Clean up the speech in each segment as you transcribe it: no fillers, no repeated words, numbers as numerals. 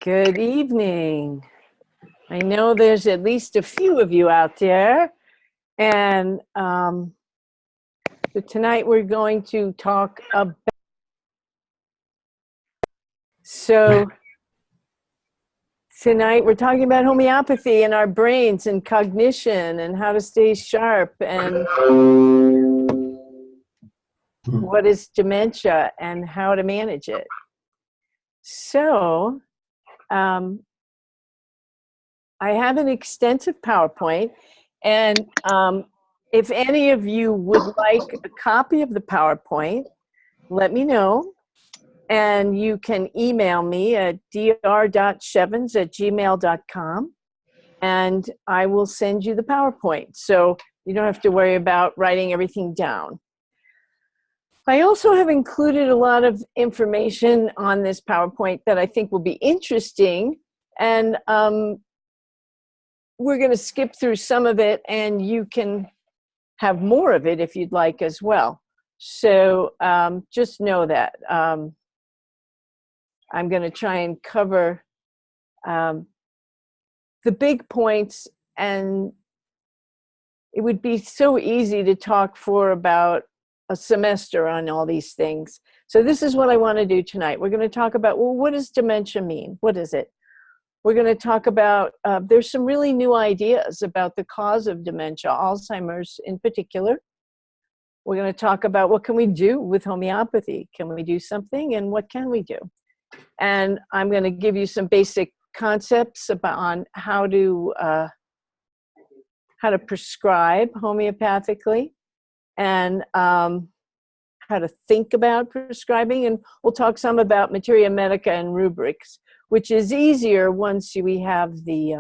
Good evening. I know there's at least a few of you out there, and so tonight we're going to talk about, tonight we're talking about homeopathy and our brains and cognition and how to stay sharp and what is dementia and how to manage it. So I have an extensive PowerPoint, and if any of you would like a copy of the PowerPoint, let me know. And you can email me at dr.shevins@gmail.com, and I will send you the PowerPoint. So you don't have to worry about writing everything down. I also have included a lot of information on this PowerPoint that I think will be interesting, and we're going to skip through some of it, and you can have more of it if you'd like as well. So just know that. I'm going to try and cover the big points, and it would be so easy to talk for about a semester on all these things. So this is what I want to do tonight. We're going to talk about, well, what does dementia mean? What is it? We're going to talk about, there's some really new ideas about the cause of dementia, Alzheimer's in particular. We're going to talk about what can we do with homeopathy? Can we do something, and what can we do? And I'm going to give you some basic concepts about on how to prescribe homeopathically, and how to think about prescribing. And we'll talk some about materia medica and rubrics, which is easier once we have the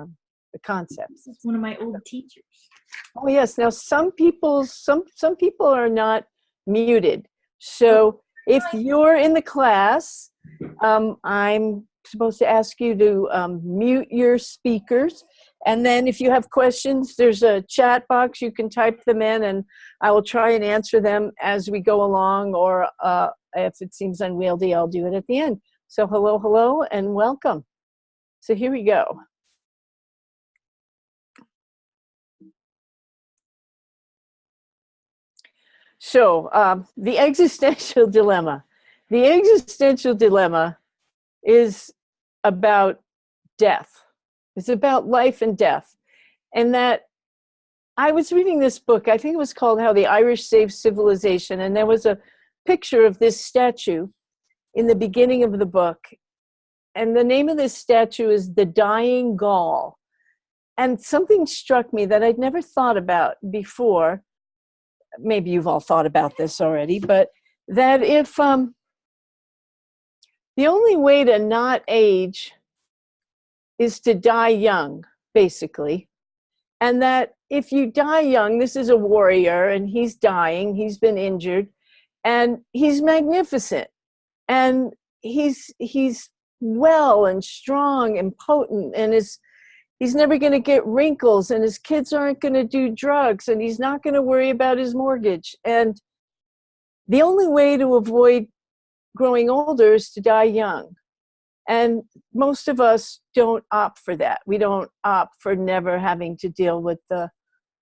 concepts. That's one of my old teachers. Oh yes. Now some people are not muted. So if you're in the class, I'm supposed to ask you to mute your speakers. And then if you have questions, there's a chat box. You can type them in, and I will try and answer them as we go along, or if it seems unwieldy, I'll do it at the end. So hello, hello, and welcome. So here we go. So the existential dilemma. The existential dilemma is about death. It's about life and death. And that I was reading this book, I think it was called How the Irish Saved Civilization, and there was a picture of this statue in the beginning of the book. And the name of this statue is The Dying Gaul. And something struck me that I'd never thought about before. Maybe you've all thought about this already, but that if the only way to not age is to die young, basically, and that if you die young, this is a warrior, and he's dying, he's been injured, and he's magnificent, and he's well and strong and potent, and he's never going to get wrinkles, and his kids aren't going to do drugs, and he's not going to worry about his mortgage. And the only way to avoid growing older is to die young. And most of us don't opt for that. We don't opt for never having to deal with the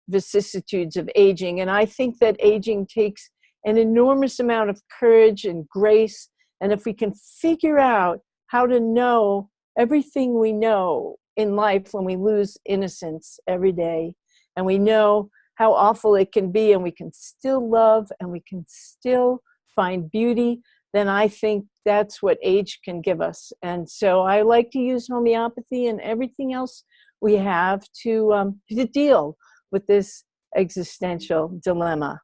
vicissitudes of aging. And I think that aging takes an enormous amount of courage and grace. And if we can figure out how to know everything we know in life when we lose innocence every day, and we know how awful it can be, and we can still love, and we can still find beauty, then I think that's what age can give us. And so I like to use homeopathy and everything else we have to deal with this existential dilemma.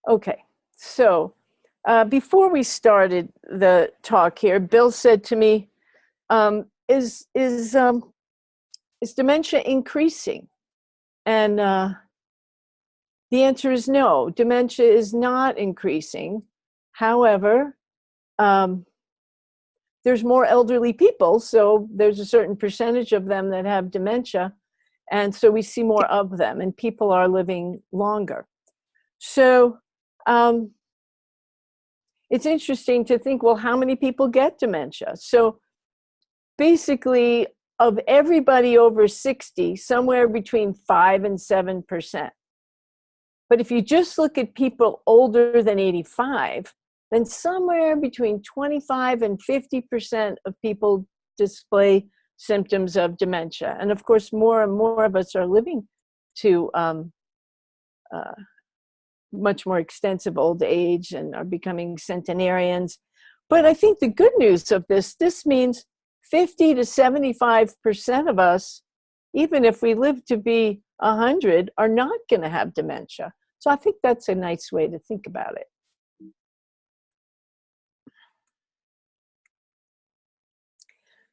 Okay, so before we started the talk here, Bill said to me, is dementia increasing? And the answer is no, dementia is not increasing. However, there's more elderly people, so there's a certain percentage of them that have dementia, and so we see more of them, and people are living longer. So it's interesting to think, well, how many people get dementia? So basically, of everybody over 60, somewhere between 5 and 7%. But if you just look at people older than 85, then somewhere between 25 and 50% of people display symptoms of dementia. And of course, more and more of us are living to much more extensive old age and are becoming centenarians. But I think the good news of this means 50 to 75% of us, even if we live to be 100, are not going to have dementia. So I think that's a nice way to think about it.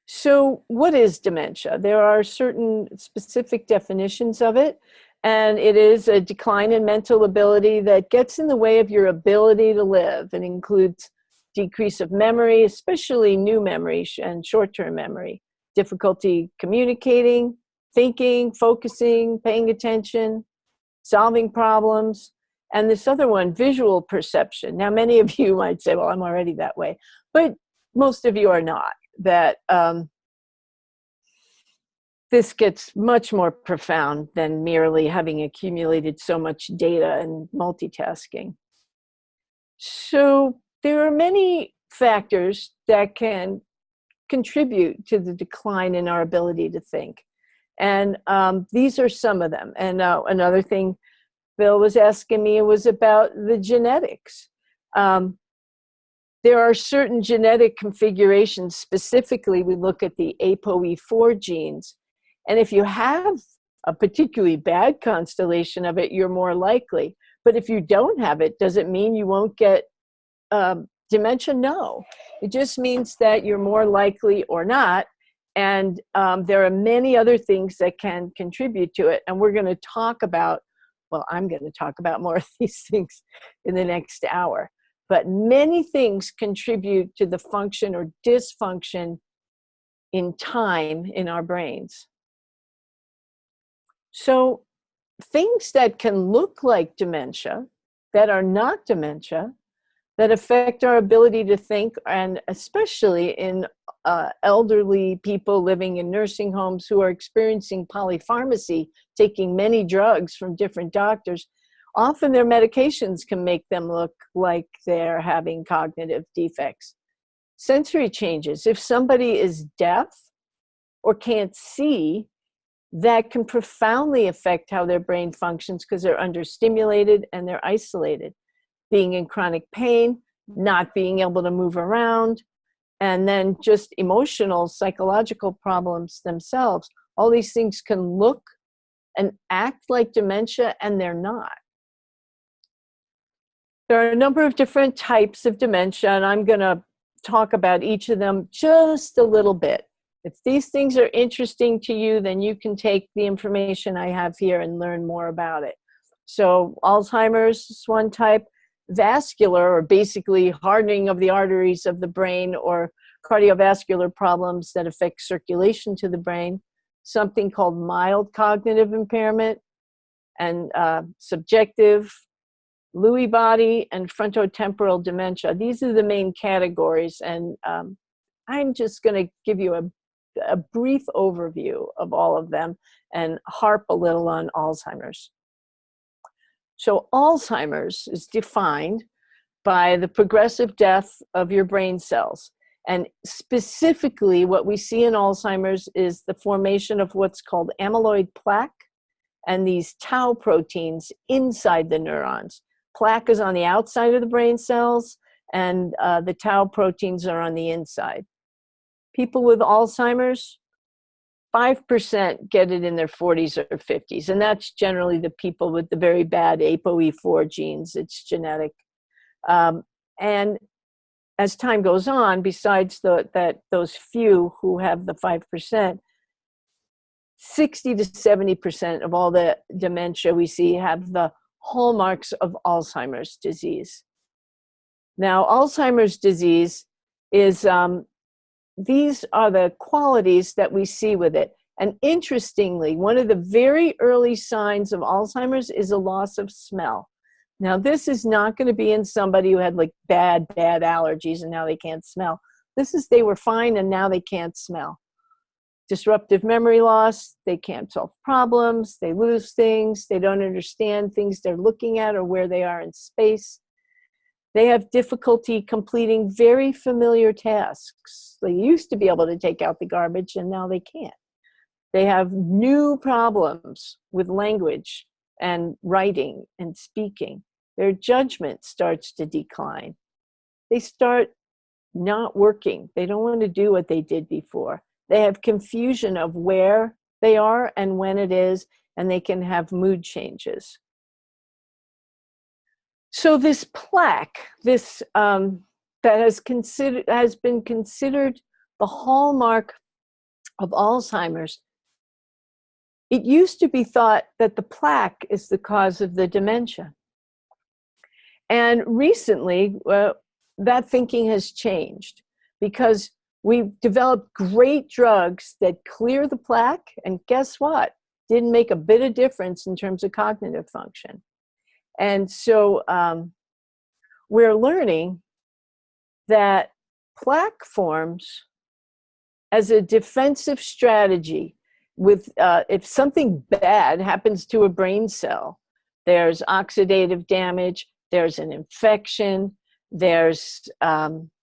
So what is dementia? There are certain specific definitions of it, and it is a decline in mental ability that gets in the way of your ability to live. It includes decrease of memory, especially new memory and short-term memory, difficulty communicating, thinking, focusing, paying attention, solving problems, and this other one, visual perception. Now, many of you might say, well, I'm already that way, but most of you are not. That this gets much more profound than merely having accumulated so much data and multitasking. So there are many factors that can contribute to the decline in our ability to think. And these are some of them. And another thing Bill was asking me was about the genetics. There are certain genetic configurations. Specifically, we look at the ApoE4 genes. And if you have a particularly bad constellation of it, you're more likely. But if you don't have it, does it mean you won't get dementia? No. It just means that you're more likely or not. And there are many other things that can contribute to it. And we're going to talk about, well, I'm going to talk about more of these things in the next hour. But many things contribute to the function or dysfunction in time in our brains. So things that can look like dementia, that are not dementia, that affect our ability to think, and especially in elderly people living in nursing homes who are experiencing polypharmacy, taking many drugs from different doctors, often their medications can make them look like they're having cognitive defects. Sensory changes. If somebody is deaf or can't see, that can profoundly affect how their brain functions because they're understimulated and they're isolated. Being in chronic pain, not being able to move around, and then just emotional, psychological problems themselves. All these things can look and act like dementia, and they're not. There are a number of different types of dementia, and I'm going to talk about each of them just a little bit. If these things are interesting to you, then you can take the information I have here and learn more about it. So Alzheimer's is one type. Vascular, or basically hardening of the arteries of the brain, or cardiovascular problems that affect circulation to the brain. Something called mild cognitive impairment, and subjective, Lewy-body, and frontotemporal dementia. These are the main categories, and I'm just going to give you a brief overview of all of them and harp a little on Alzheimer's. So Alzheimer's is defined by the progressive death of your brain cells. And specifically, what we see in Alzheimer's is the formation of what's called amyloid plaque and these tau proteins inside the neurons. Plaque is on the outside of the brain cells, and the tau proteins are on the inside. People with Alzheimer's, 5% get it in their 40s or 50s, and that's generally the people with the very bad ApoE4 genes. It's genetic. And as time goes on, besides those few who have the 5%, 60 to 70% of all the dementia we see have the hallmarks of Alzheimer's disease. Now, Alzheimer's disease is these are the qualities that we see with it. And interestingly, one of the very early signs of Alzheimer's is a loss of smell. Now, this is not going to be in somebody who had like bad allergies and now they can't smell. This is they were fine and now they can't smell. Disruptive memory loss, they can't solve problems, they lose things, they don't understand things they're looking at or where they are in space. They have difficulty completing very familiar tasks. They used to be able to take out the garbage and now they can't. They have new problems with language and writing and speaking. Their judgment starts to decline. They start not working. They don't want to do what they did before. They have confusion of where they are and when it is, and they can have mood changes. So this plaque, this that has been considered the hallmark of Alzheimer's. It used to be thought that the plaque is the cause of the dementia. And recently, that thinking has changed because we've developed great drugs that clear the plaque, and guess what? Didn't make a bit of difference in terms of cognitive function. And so we're learning that plaque forms as a defensive strategy with, if something bad happens to a brain cell, there's oxidative damage, there's an infection, there's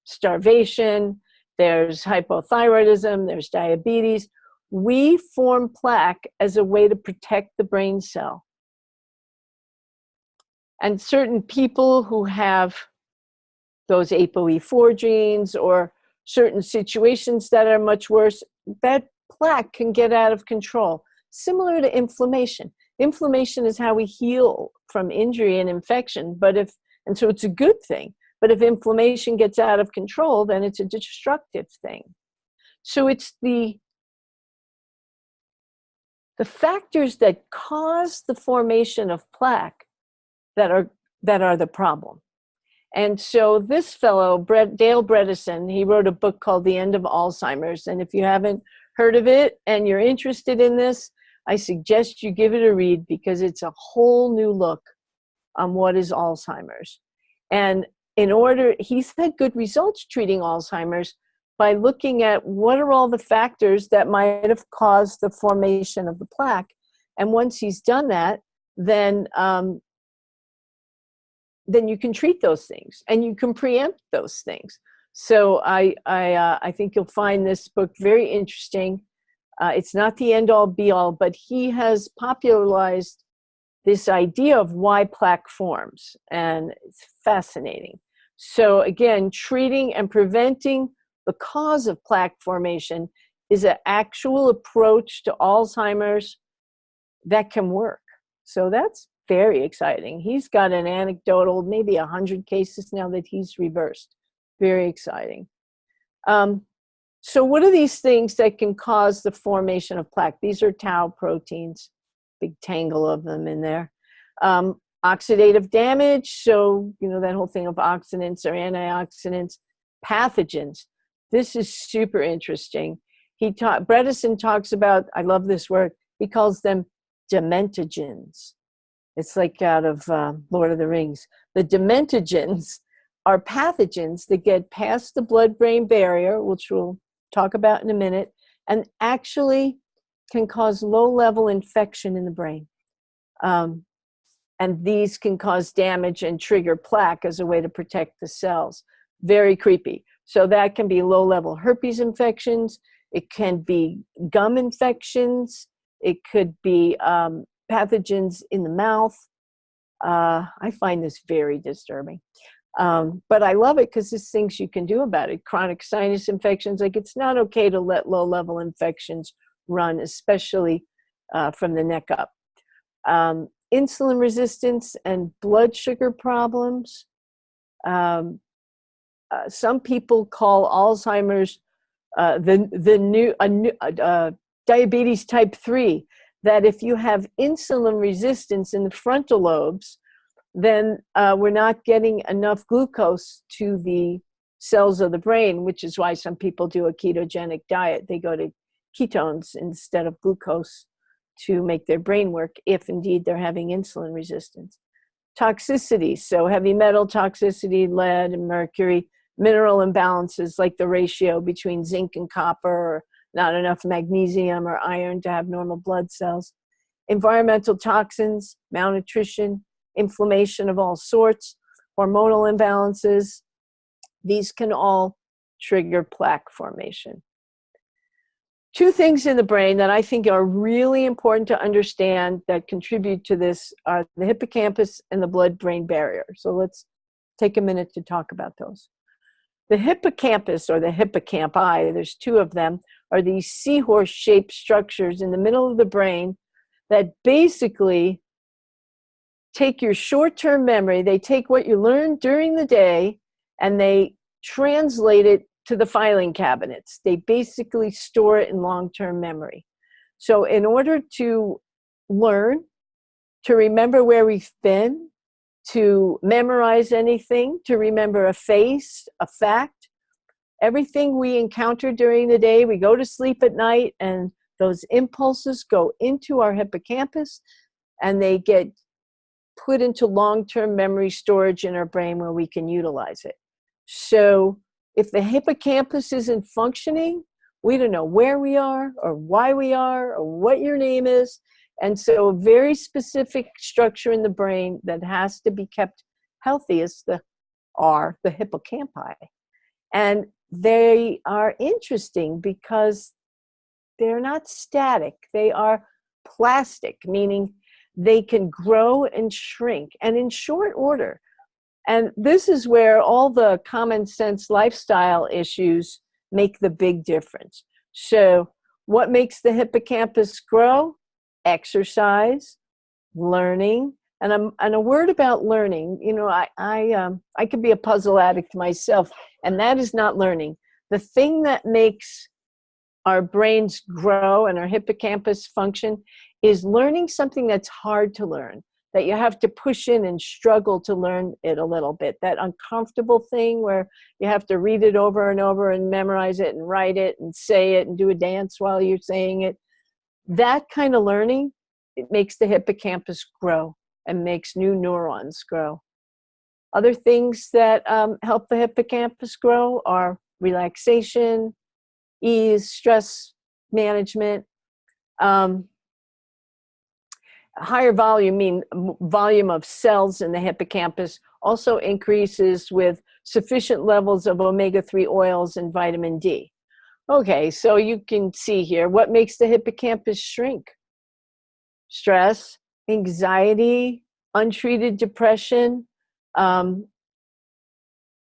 starvation, there's hypothyroidism, there's diabetes. We form plaque as a way to protect the brain cell. And certain people who have those ApoE4 genes or certain situations that are much worse, that plaque can get out of control. Similar to inflammation. Inflammation is how we heal from injury and infection, and so it's a good thing. But if inflammation gets out of control, then it's a destructive thing. So it's the factors that cause the formation of plaque that are the problem. And so this fellow, Dale Bredesen, he wrote a book called The End of Alzheimer's. And if you haven't heard of it and you're interested in this, I suggest you give it a read because it's a whole new look on what is Alzheimer's. And he's had good results treating Alzheimer's by looking at what are all the factors that might have caused the formation of the plaque. And once he's done that, then you can treat those things and you can preempt those things. So I think you'll find this book very interesting. It's not the end-all be-all, but he has popularized this idea of why plaque forms, and it's fascinating. So again, treating and preventing the cause of plaque formation is an actual approach to Alzheimer's that can work. So that's very exciting. He's got an anecdotal, maybe 100 cases now that he's reversed. Very exciting. So what are these things that can cause the formation of plaque? These are tau proteins, big tangle of them in there. Oxidative damage, so that whole thing of oxidants or antioxidants. Pathogens. This is super interesting. Bredesen talks about, I love this word, he calls them dementigens. It's like out of Lord of the Rings. The dementigens are pathogens that get past the blood-brain barrier, which we'll talk about in a minute, and actually can cause low-level infection in the brain. And these can cause damage and trigger plaque as a way to protect the cells. Very creepy. So that can be low-level herpes infections. It can be gum infections. It could be pathogens in the mouth. I find this very disturbing. But I love it because there's things you can do about it. Chronic sinus infections, like it's not okay to let low-level infections run, especially from the neck up. Insulin resistance and blood sugar problems. Some people call Alzheimer's diabetes type 3, that if you have insulin resistance in the frontal lobes, then we're not getting enough glucose to the cells of the brain, which is why some people do a ketogenic diet. They go to ketones instead of glucose to make their brain work, if indeed they're having insulin resistance. Toxicity, so heavy metal toxicity, lead and mercury, mineral imbalances like the ratio between zinc and copper, or not enough magnesium or iron to have normal blood cells. Environmental toxins, malnutrition, inflammation of all sorts, hormonal imbalances, these can all trigger plaque formation. Two things in the brain that I think are really important to understand that contribute to this are the hippocampus and the blood-brain barrier. So let's take a minute to talk about those. The hippocampus, or the hippocampi, there's two of them, are these seahorse-shaped structures in the middle of the brain that basically take your short-term memory, they take what you learned during the day, and they translate it to the filing cabinets. They basically store it in long-term memory. So in order to learn, to remember where we've been, to memorize anything, to remember a face, a fact, everything we encounter during the day, we go to sleep at night, and those impulses go into our hippocampus, and they get put into long-term memory storage in our brain where we can utilize it. So if the hippocampus isn't functioning, we don't know where we are or why we are or what your name is. And so a very specific structure in the brain that has to be kept healthy is the hippocampi. And they are interesting because they're not static. They are plastic, meaning they can grow and shrink, and in short order. And this is where all the common sense lifestyle issues make the big difference. So what makes the hippocampus grow? Exercise, learning, and a word about learning. You know, I could be a puzzle addict myself, and that is not learning. The thing that makes our brains grow and our hippocampus function is learning something that's hard to learn, that you have to push in and struggle to learn it a little bit. That uncomfortable thing where you have to read it over and over and memorize it and write it and say it and do a dance while you're saying it. That kind of learning, it makes the hippocampus grow and makes new neurons grow. Other things that help the hippocampus grow are relaxation, ease, stress management. Higher volume of cells in the hippocampus also increases with sufficient levels of omega-3 oils and vitamin D. Okay, so you can see here what makes the hippocampus shrink. Stress, anxiety, untreated depression. And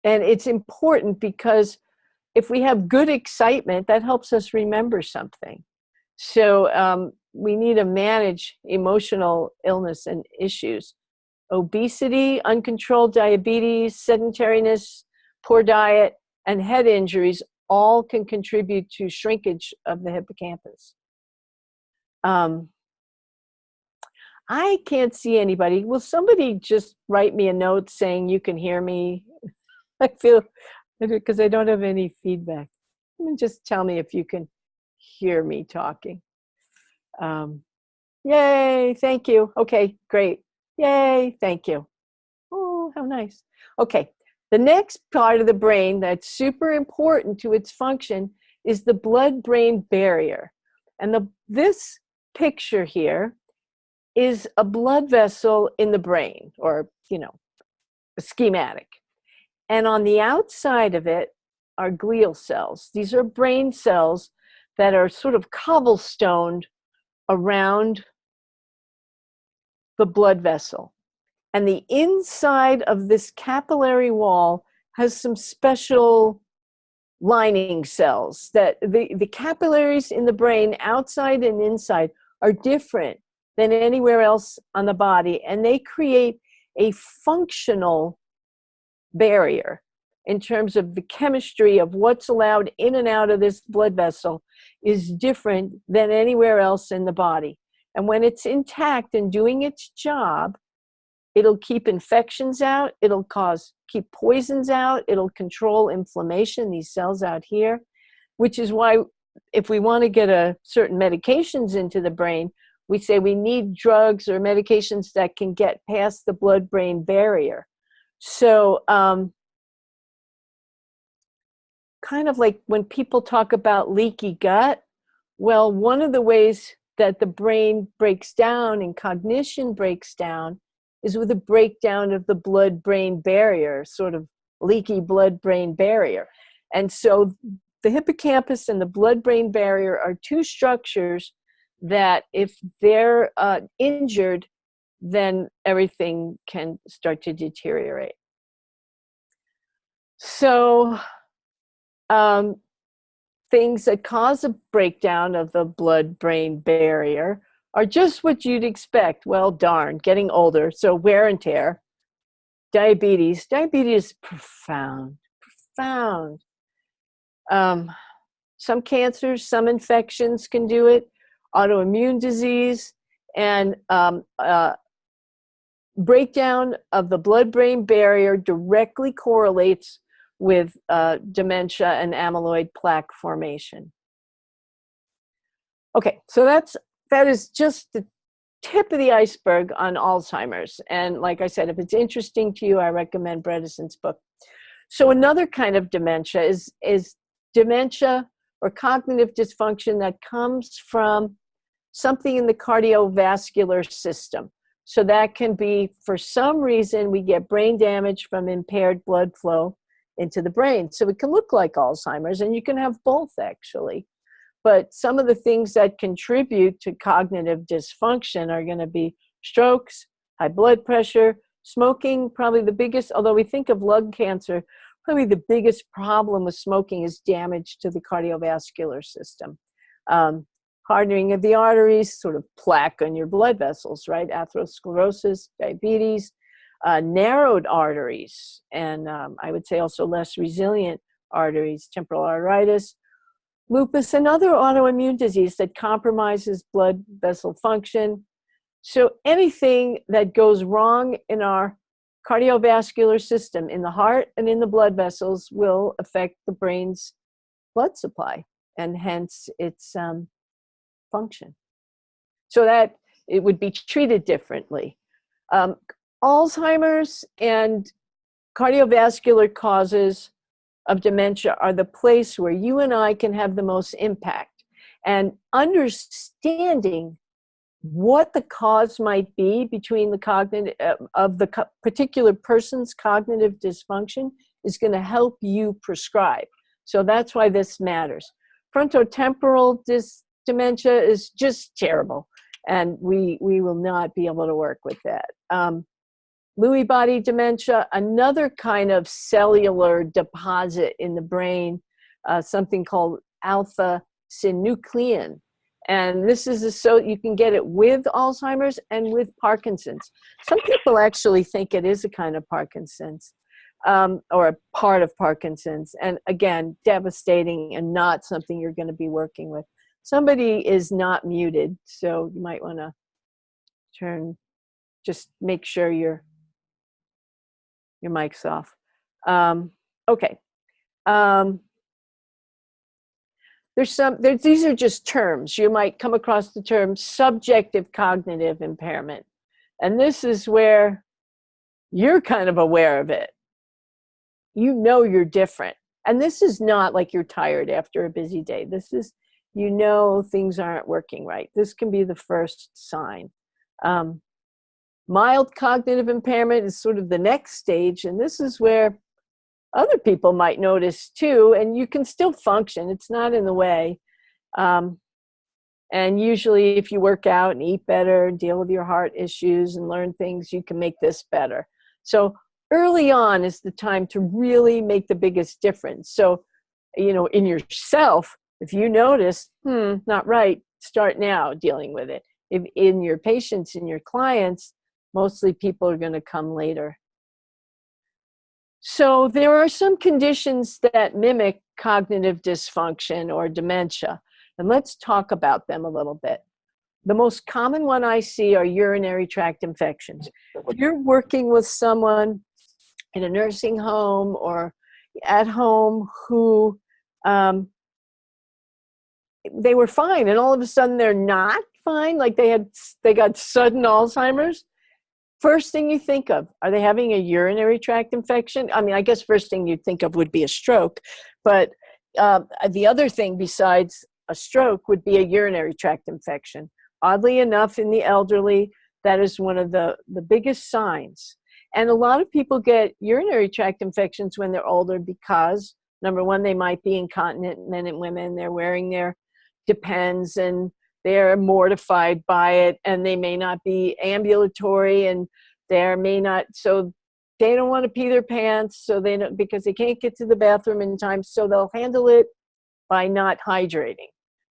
it's important because if we have good excitement, that helps us remember something. So we need to manage emotional illness and issues. Obesity, uncontrolled diabetes, sedentariness, poor diet, and head injuries all can contribute to shrinkage of the hippocampus. I can't see anybody. Will somebody just write me a note saying you can hear me? I feel, because I don't have any feedback. Just tell me if you can hear me talking. Yay, thank you. Okay, great. Yay, thank you. Oh, how nice. Okay, the next part of the brain that's super important to its function is the blood-brain barrier. And this picture here is a blood vessel in the brain, or, you know, a schematic. And on the outside of it are glial cells. These are brain cells that are sort of cobblestoned around the blood vessel. And the inside of this capillary wall has some special lining cells that the capillaries in the brain, outside and inside, are different than anywhere else on the body. And they create a functional barrier in terms of the chemistry of what's allowed in and out of this blood vessel is different than anywhere else in the body. And when it's intact and doing its job, it'll keep infections out, it'll cause keep poisons out. It'll control inflammation, these cells out here, which is why if we want to get certain medications into the brain, we say we need drugs or medications that can get past the blood-brain barrier. So kind of like when people talk about leaky gut, well, one of the ways that the brain breaks down and cognition breaks down is with a breakdown of the blood-brain barrier, sort of leaky blood-brain barrier. And so the hippocampus and the blood-brain barrier are two structures that if they're injured, then everything can start to deteriorate. So things that cause a breakdown of the blood-brain barrier are just what you'd expect. Well, darn, getting older, so wear and tear. Diabetes. Diabetes is profound, profound. Some cancers, some infections can do it. Autoimmune disease and breakdown of the blood-brain barrier directly correlates with dementia and amyloid plaque formation. Okay, so that is just the tip of the iceberg on Alzheimer's. And like I said, if it's interesting to you, I recommend Bredesen's book. So another kind of dementia is dementia or cognitive dysfunction that comes from something in the cardiovascular system. So that can be, for some reason, we get brain damage from impaired blood flow into the brain. So it can look like Alzheimer's, and you can have both actually. But some of the things that contribute to cognitive dysfunction are going to be strokes, high blood pressure, smoking, probably the biggest, although we think of lung cancer, probably the biggest problem with smoking is damage to the cardiovascular system. Hardening of the arteries, sort of plaque on your blood vessels, right? Atherosclerosis, diabetes, narrowed arteries, and I would say also less resilient arteries, temporal arteritis, lupus, and other autoimmune disease that compromises blood vessel function. So anything that goes wrong in our cardiovascular system, in the heart and in the blood vessels, will affect the brain's blood supply and hence its function. So that it would be treated differently. Alzheimer's and cardiovascular causes of dementia are the place where you and I can have the most impact. And understanding what the cause might be between the cognitive of the particular person's cognitive dysfunction is going to help you prescribe. So that's why this matters. Frontotemporal dementia is just terrible, and we will not be able to work with that. Lewy-body dementia, another kind of cellular deposit in the brain, something called alpha-synuclein. And this is so you can get it with Alzheimer's and with Parkinson's. Some people actually think it is a kind of Parkinson's or a part of Parkinson's. And again, devastating and not something you're going to be working with. Somebody is not muted, so you might want to just make sure your mic's off. Okay. These are just terms. You might come across the term subjective cognitive impairment. And this is where you're kind of aware of it. You know you're different. And this is not like you're tired after a busy day. This is, you know, things aren't working right. This can be the first sign. Mild cognitive impairment is sort of the next stage, and this is where other people might notice too, and you can still function. It's not in the way. And usually if you work out and eat better, deal with your heart issues and learn things, you can make this better. So early on is the time to really make the biggest difference. So, you know, in yourself, if you notice, not right, start now dealing with it. If in your patients, in your clients, mostly people are going to come later. So there are some conditions that mimic cognitive dysfunction or dementia, and let's talk about them a little bit. The most common one I see are urinary tract infections. If you're working with someone in a nursing home or at home who they were fine, and all of a sudden they're not fine, like they got sudden Alzheimer's. First thing you think of, are they having a urinary tract infection? I mean, I guess first thing you'd think of would be a stroke, but the other thing besides a stroke would be a urinary tract infection. Oddly enough, in the elderly, that is one of the biggest signs. And a lot of people get urinary tract infections when they're older because, number one, they might be incontinent, men and women. They're wearing their Depends, and they're mortified by it, and they may not be ambulatory, and so they don't want to pee their pants, so they don't, because they can't get to the bathroom in time, so they'll handle it by not hydrating.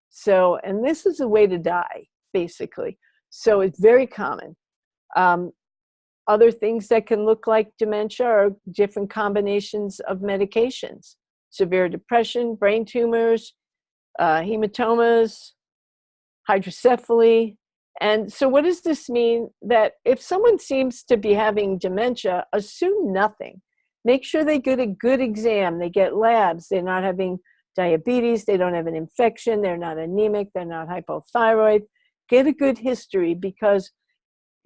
So, and this is a way to die, basically. So it's very common. Other things that can look like dementia are different combinations of medications: severe depression, brain tumors, hematomas, hydrocephaly. And so what does this mean? That if someone seems to be having dementia, assume nothing. Make sure they get a good exam, they get labs, they're not having diabetes, they don't have an infection, they're not anemic, they're not hypothyroid. Get a good history, because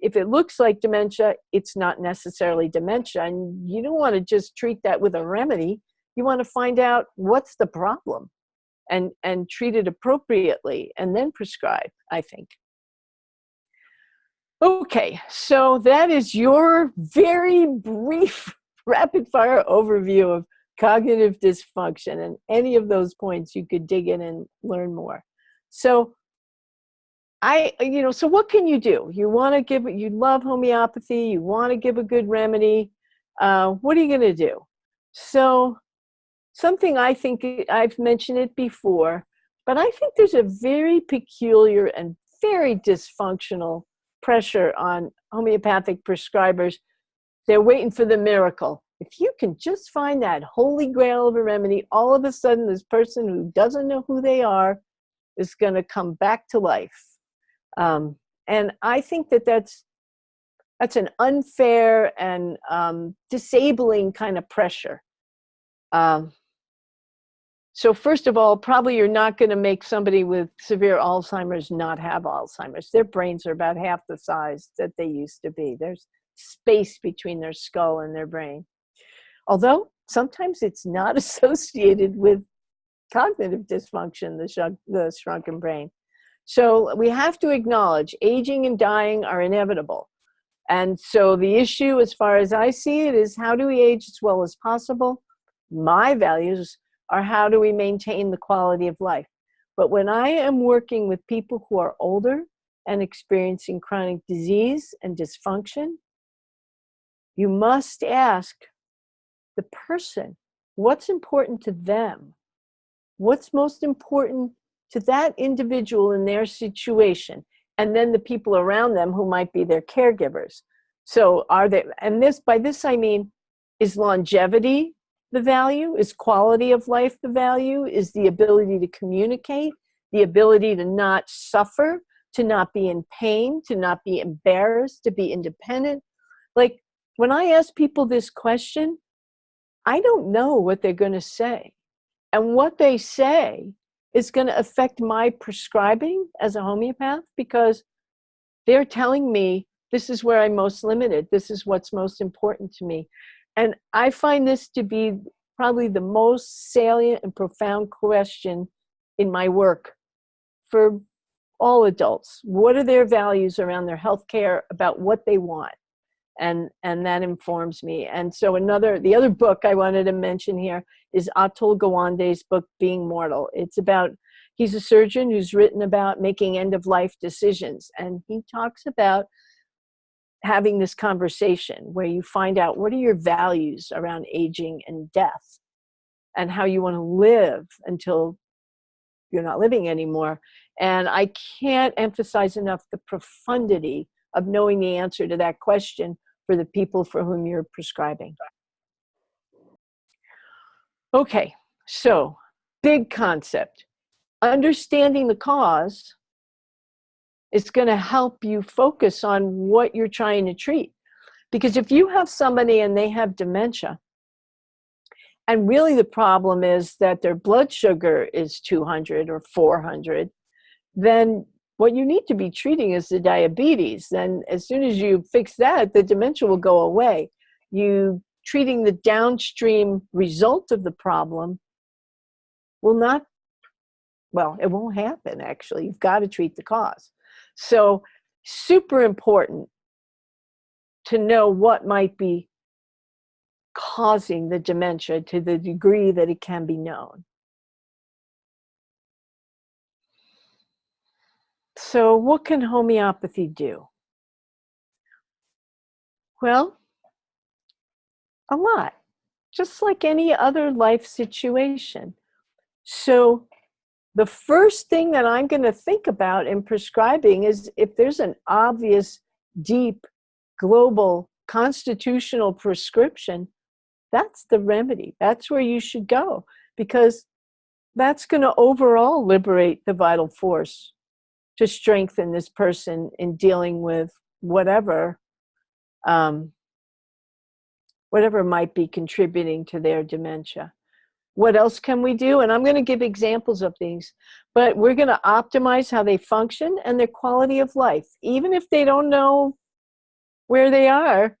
if it looks like dementia, it's not necessarily dementia. And you don't want to just treat that with a remedy. You want to find out what's the problem and treat it appropriately, and then prescribe, I think. Okay, so that is your very brief rapid fire overview of cognitive dysfunction, and any of those points you could dig in and learn more. So so what can you do? You love homeopathy, you want to give a good remedy. What are you going to do? So something, I think I've mentioned it before, but I think there's a very peculiar and very dysfunctional pressure on homeopathic prescribers. They're waiting for the miracle. If you can just find that holy grail of a remedy, all of a sudden this person who doesn't know who they are is going to come back to life. And I think that's an unfair and disabling kind of pressure. So first of all, probably you're not going to make somebody with severe Alzheimer's not have Alzheimer's. Their brains are about half the size that they used to be. There's space between their skull and their brain. Although sometimes it's not associated with cognitive dysfunction, the shrunken brain. So we have to acknowledge aging and dying are inevitable. And so the issue, as far as I see it, is how do we age as well as possible? My values are how do we maintain the quality of life. But when I am working with people who are older and experiencing chronic disease and dysfunction, you must ask the person, what's important to them? What's most important to that individual in their situation? And then the people around them who might be their caregivers. So by this I mean, is longevity the value? Is quality of life the value? Is the ability to communicate, the ability to not suffer, to not be in pain, to not be embarrassed, to be independent? Like, when I ask people this question, I don't know what they're going to say. And what they say is going to affect my prescribing as a homeopath, because they're telling me this is where I'm most limited. This is what's most important to me. And I find this to be probably the most salient and profound question in my work for all adults. What are their values around their healthcare, about what they want? And that informs me. And so the other book I wanted to mention here is Atul Gawande's book, Being Mortal. He's a surgeon who's written about making end-of-life decisions. And he talks about having this conversation where you find out what are your values around aging and death, and how you want to live until you're not living anymore. And I can't emphasize enough the profundity of knowing the answer to that question for the people for whom you're prescribing. Okay, so big concept. Understanding the cause is going to help you focus on what you're trying to treat. Because if you have somebody and they have dementia, and really the problem is that their blood sugar is 200 or 400, then what you need to be treating is the diabetes. Then as soon as you fix that, the dementia will go away. You treating the downstream result of the problem will not, well, it won't happen actually. You've got to treat the cause. So super important to know what might be causing the dementia to the degree that it can be known. So what can homeopathy do? Well, a lot, just like any other life situation. So the first thing that I'm going to think about in prescribing is if there's an obvious, deep, global, constitutional prescription, that's the remedy. That's where you should go, because that's going to overall liberate the vital force to strengthen this person in dealing with whatever might be contributing to their dementia. What else can we do? And I'm going to give examples of things, but we're going to optimize how they function and their quality of life. Even if they don't know where they are,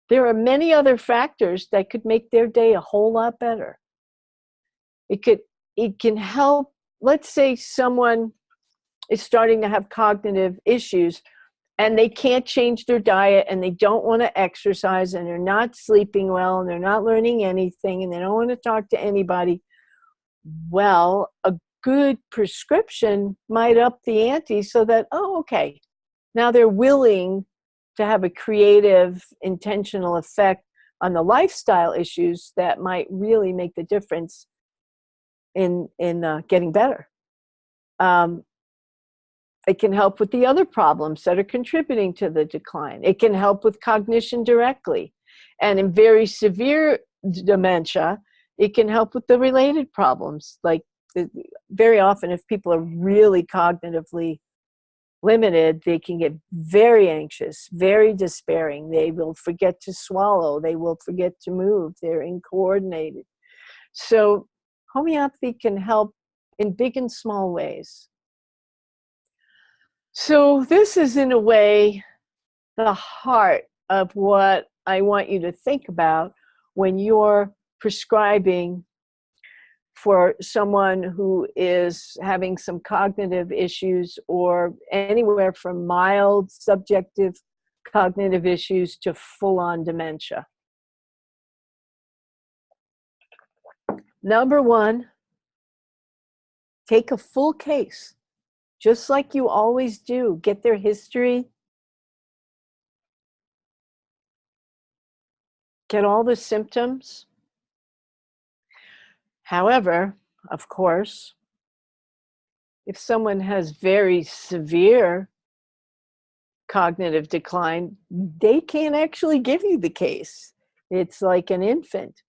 there are many other factors that could make their day a whole lot better. It can help. Let's say someone is starting to have cognitive issues and they can't change their diet and they don't want to exercise and they're not sleeping well and they're not learning anything and they don't want to talk to anybody. Well, a good prescription might up the ante so that, oh, okay, now they're willing to have a creative, intentional effect on the lifestyle issues that might really make the difference in getting better. It can help with the other problems that are contributing to the decline. It can help with cognition directly. And in very severe dementia, it can help with the related problems. Like very often, if people are really cognitively limited, they can get very anxious, very despairing. They will forget to swallow. They will forget to move. They're incoordinated. So homeopathy can help in big and small ways. So this is, in a way, the heart of what I want you to think about when you're prescribing for someone who is having some cognitive issues, or anywhere from mild subjective cognitive issues to full-on dementia. Number one, take a full case. Just like you always do, get their history, get all the symptoms. However, of course, if someone has very severe cognitive decline, they can't actually give you the case. It's like an infant.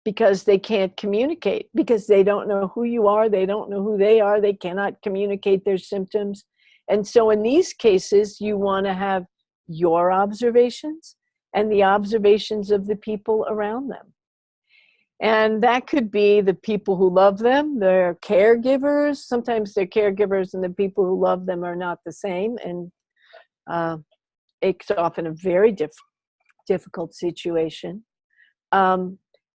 Because they can't communicate, because they don't know who you are, they don't know who they are, they cannot communicate their symptoms. And so in these cases, you want to have your observations and the observations of the people around them. And that could be the people who love them, their caregivers. Sometimes their caregivers and the people who love them are not the same, and it's often a very difficult situation.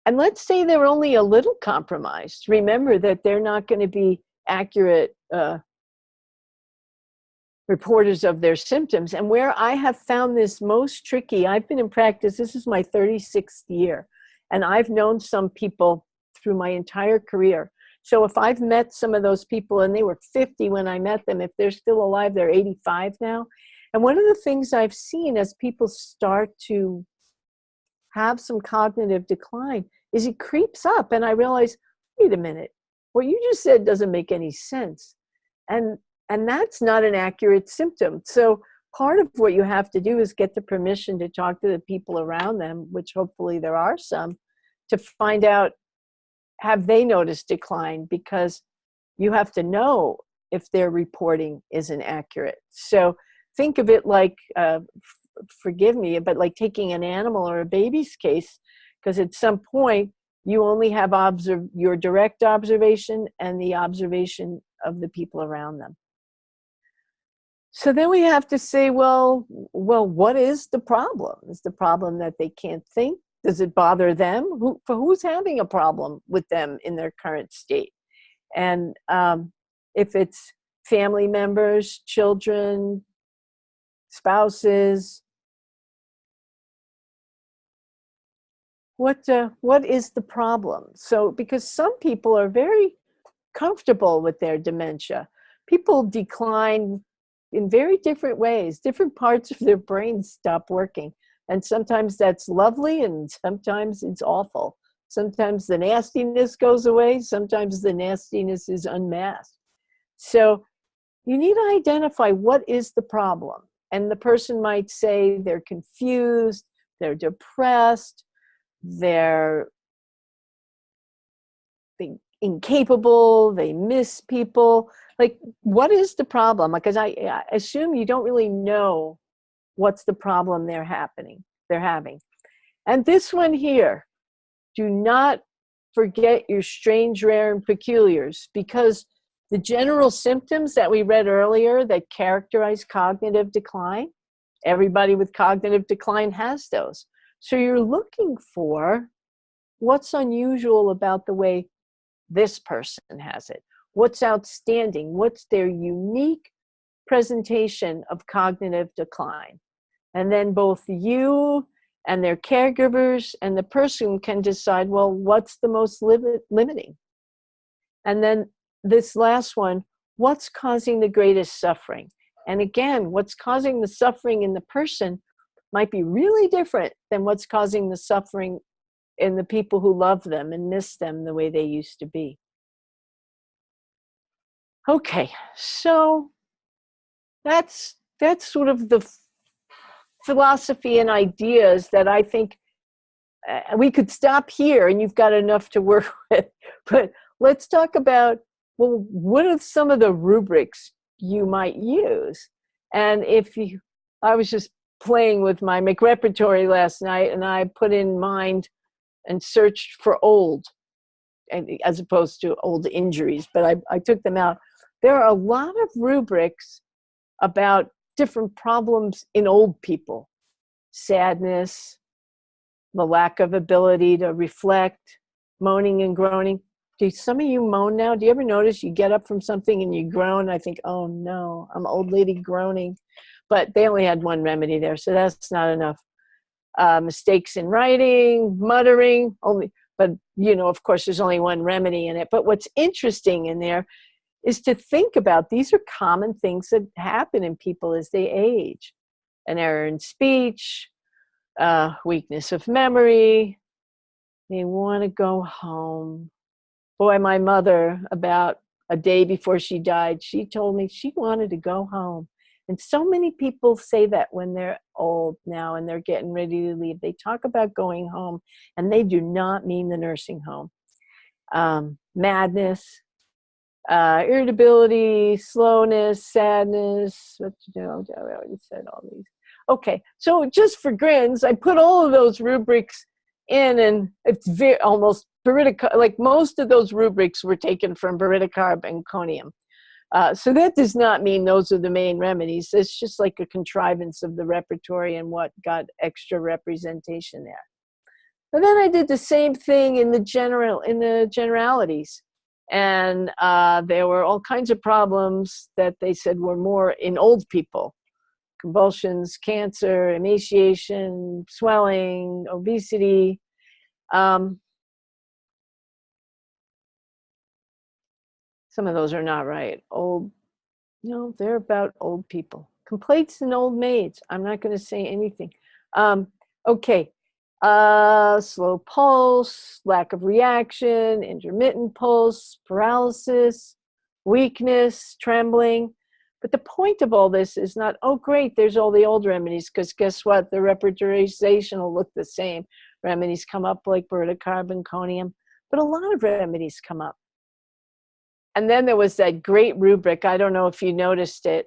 And let's say they're only a little compromised. Remember that they're not going to be accurate reporters of their symptoms. And where I have found this most tricky, I've been in practice, this is my 36th year, and I've known some people through my entire career. So if I've met some of those people and they were 50 when I met them, if they're still alive, they're 85 now. And one of the things I've seen as people start to have some cognitive decline is it creeps up, and I realize, wait a minute, what you just said doesn't make any sense, and that's not an accurate symptom. So part of what you have to do is get the permission to talk to the people around them, which hopefully there are some, to find out, have they noticed decline, because you have to know if their reporting isn't accurate. So think of it like forgive me, but like taking an animal or a baby's case, because at some point you only have your direct observation and the observation of the people around them. So then we have to say, well, what is the problem? Is the problem that they can't think? Does it bother them? Who's having a problem with them in their current state? And if it's family members, children, spouses, what is the problem? So, because some people are very comfortable with their dementia. People decline in very different ways. Different parts of their brain stop working. And sometimes that's lovely and sometimes it's awful. Sometimes the nastiness goes away. Sometimes the nastiness is unmasked. So you need to identify what is the problem. And the person might say they're confused, they're depressed, they're incapable, they miss people. Like, what is the problem? Because I assume you don't really know what's the problem they're having. And this one here, do not forget your strange, rare, and peculiars, because the general symptoms that we read earlier that characterize cognitive decline, everybody with cognitive decline has those. So you're looking for what's unusual about the way this person has it. What's outstanding? What's their unique presentation of cognitive decline? And then both you and their caregivers and the person can decide, well, what's the most limiting? And then this last one, what's causing the greatest suffering? And again, what's causing the suffering in the person might be really different than what's causing the suffering in the people who love them and miss them the way they used to be. Okay, so that's sort of the philosophy and ideas that I think we could stop here and you've got enough to work with. But let's talk about, well, what are some of the rubrics you might use? And I was just playing with my McRepertory last night and I put in mind and searched for old, as opposed to old injuries, but I took them out. There are a lot of rubrics about different problems in old people. Sadness, the lack of ability to reflect, moaning and groaning. Do some of you moan now? Do you ever notice you get up from something and you groan? I think, oh no, I'm an old lady groaning. But they only had one remedy there, so that's not enough. Mistakes in writing, muttering, but of course there's only one remedy in it. But what's interesting in there is to think about, these are common things that happen in people as they age. An error in speech, weakness of memory, they want to go home. Boy, my mother, about a day before she died, she told me she wanted to go home. And so many people say that when they're old now and they're getting ready to leave. They talk about going home and they do not mean the nursing home. Madness, irritability, slowness, sadness. I already said all these. Okay, so just for grins, I put all of those rubrics in, and it's almost baridicarb, like most of those rubrics were taken from baridicarb and CONIUM. So that does not mean those are the main remedies. It's just like a contrivance of the repertory and what got extra representation there. And then I did the same thing in the generalities. And there were all kinds of problems that they said were more in old people. Convulsions, cancer, emaciation, swelling, obesity. Some of those are not right. They're about old people. Complaints in old maids. I'm not going to say anything. Okay. Slow pulse, lack of reaction, intermittent pulse, paralysis, weakness, trembling. But the point of all this is not, oh, great, there's all the old remedies, because guess what? The repertorization will look the same. Remedies come up like baridicarb and CONIUM, but a lot of remedies come up. And then there was that great rubric, I don't know if you noticed it,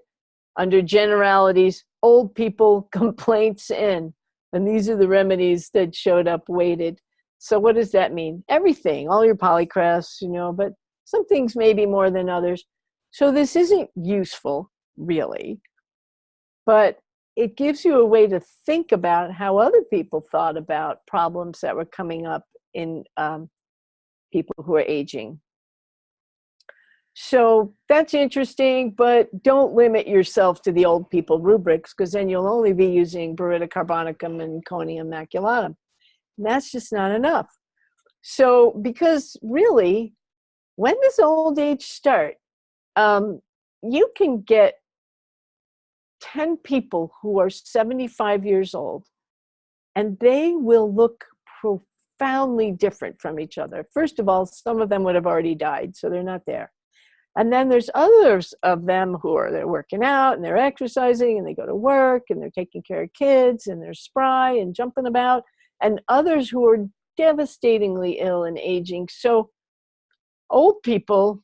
under generalities, old people complaints in, and these are the remedies that showed up weighted. So what does that mean? Everything, all your polycrafts, you know, but some things maybe more than others. So this isn't useful, really, but it gives you a way to think about how other people thought about problems that were coming up in people who are aging. So that's interesting, but don't limit yourself to the old people rubrics, because then you'll only be using Beretta carbonicum and CONIUM maculatum. And that's just not enough. So, because really, when does old age start? You can get 10 people who are 75 years old, and they will look profoundly different from each other. First of all, some of them would have already died, so they're not there. And then there's others of them who are, they're working out and they're exercising and they go to work and they're taking care of kids and they're spry and jumping about, and others who are devastatingly ill and aging. So old people,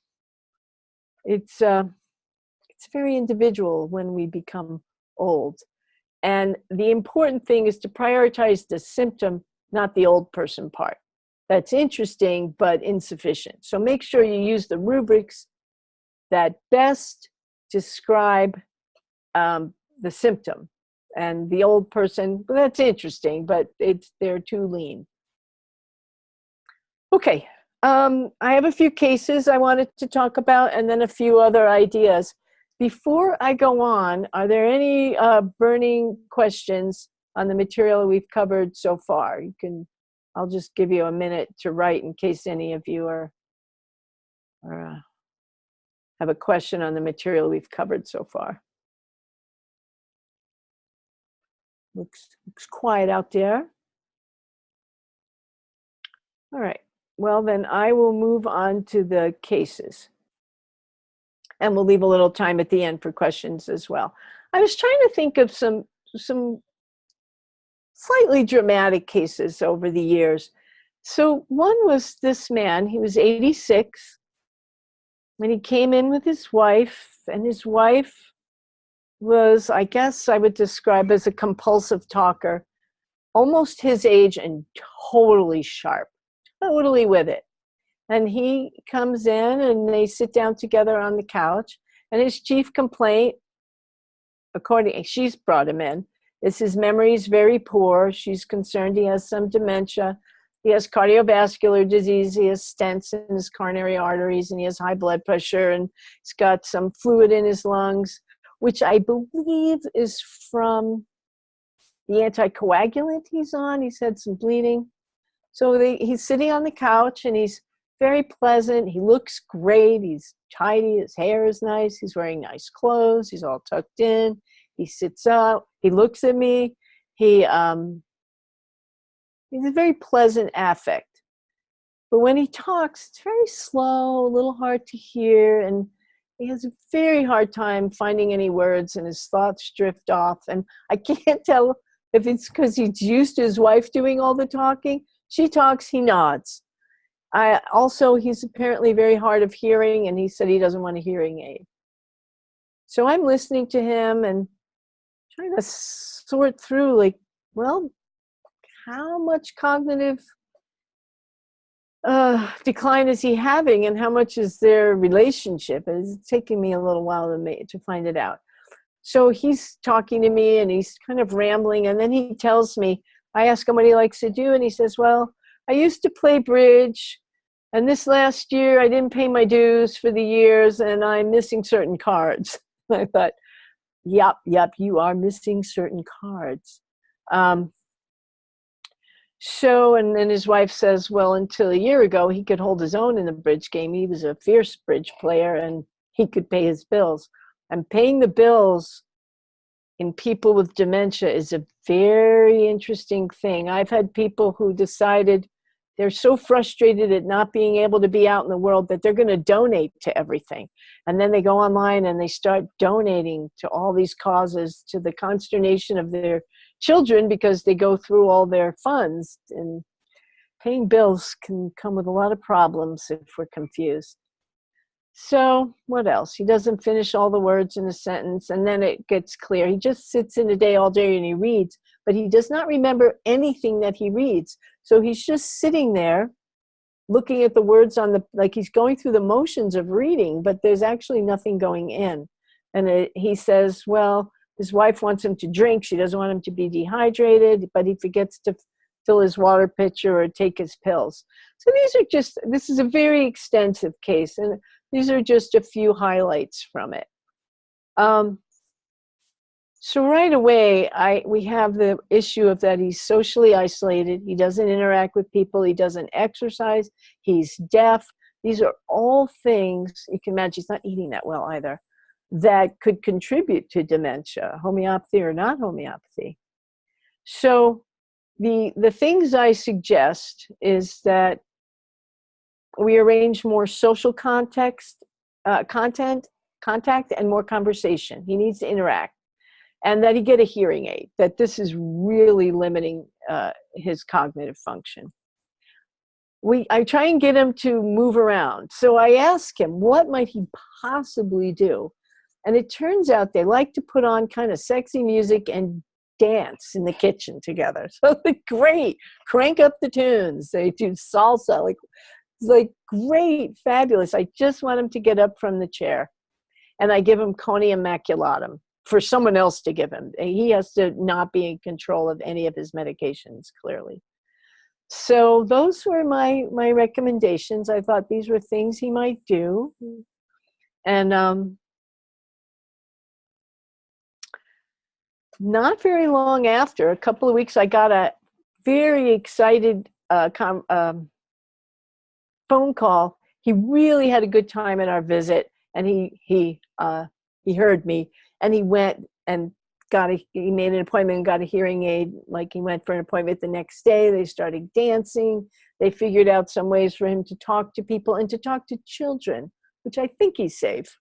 it's very individual when we become old. And the important thing is to prioritize the symptom, not the old person part. That's interesting, but insufficient. So make sure you use the rubrics that best describe the symptom. And the old person, well, that's interesting, but they're too lean. Okay, I have a few cases I wanted to talk about, and then a few other ideas. Before I go on, are there any burning questions on the material we've covered so far? I'll just give you a minute to write in case any of you have a question on the material we've covered so far. Looks quiet out there. All right, well then I will move on to the cases. And we'll leave a little time at the end for questions as well. I was trying to think of some slightly dramatic cases over the years. So one was this man, he was 86, and he came in with his wife, and his wife was, I guess I would describe as a compulsive talker, almost his age and totally sharp, totally with it. And he comes in and they sit down together on the couch, and his chief complaint, she's brought him in, is his memory is very poor. She's concerned he has some dementia. He has cardiovascular disease. He has stents in his coronary arteries, and he has high blood pressure, and he's got some fluid in his lungs, which I believe is from the anticoagulant he's on. He's had some bleeding. So he's sitting on the couch, and he's very pleasant. He looks great. He's tidy. His hair is nice. He's wearing nice clothes. He's all tucked in. He sits up. He looks at me. He's a very pleasant affect. But when he talks, it's very slow, a little hard to hear, and he has a very hard time finding any words, and his thoughts drift off. And I can't tell if it's because he's used to his wife doing all the talking. She talks, he nods. Also, he's apparently very hard of hearing, and he said he doesn't want a hearing aid. So I'm listening to him and trying to sort through, like, well, how much cognitive decline is he having, and how much is their relationship? And it's taking me a little while to find it out. So he's talking to me, and he's kind of rambling, and then he tells me, I ask him what he likes to do, and he says, well, I used to play bridge, and this last year I didn't pay my dues for the years, and I'm missing certain cards. I thought, yep, you are missing certain cards. And then his wife says, well, until a year ago, he could hold his own in the bridge game. He was a fierce bridge player, and he could pay his bills. And paying the bills in people with dementia is a very interesting thing. I've had people who decided they're so frustrated at not being able to be out in the world that they're going to donate to everything. And then they go online and they start donating to all these causes, to the consternation of their children, because they go through all their funds. And paying bills can come with a lot of problems if we're confused. So what else? He doesn't finish all the words in a sentence, and then it gets clear. He just sits in a day all day and he reads, but he does not remember anything that he reads. So he's just sitting there looking at the words on the, like he's going through the motions of reading, but there's actually nothing going in. And he says, well, his wife wants him to drink. She doesn't want him to be dehydrated, but he forgets to fill his water pitcher or take his pills. So these are just, this is a very extensive case, and these are just a few highlights from it. So right away, we have the issue of that he's socially isolated. He doesn't interact with people. He doesn't exercise. He's deaf. These are all things, you can imagine he's not eating that well either, that could contribute to dementia, homeopathy or not homeopathy. So the things I suggest is that we arrange more social contact and more conversation. He needs to interact. And that he get a hearing aid, that this is really limiting his cognitive function. I try and get him to move around. So I ask him, what might he possibly do? And it turns out they like to put on kind of sexy music and dance in the kitchen together. So they're great, crank up the tunes. They do salsa, like great, fabulous. I just want him to get up from the chair. And I give him CONIUM maculatum for someone else to give him. He has to not be in control of any of his medications, clearly. So those were my recommendations. I thought these were things he might do. And not very long after, a couple of weeks, I got a very excited phone call. He really had a good time at our visit, and he heard me. And he went and he made an appointment and got a hearing aid. Like, he went for an appointment the next day. They started dancing. They figured out some ways for him to talk to people and to talk to children, which I think he's safe.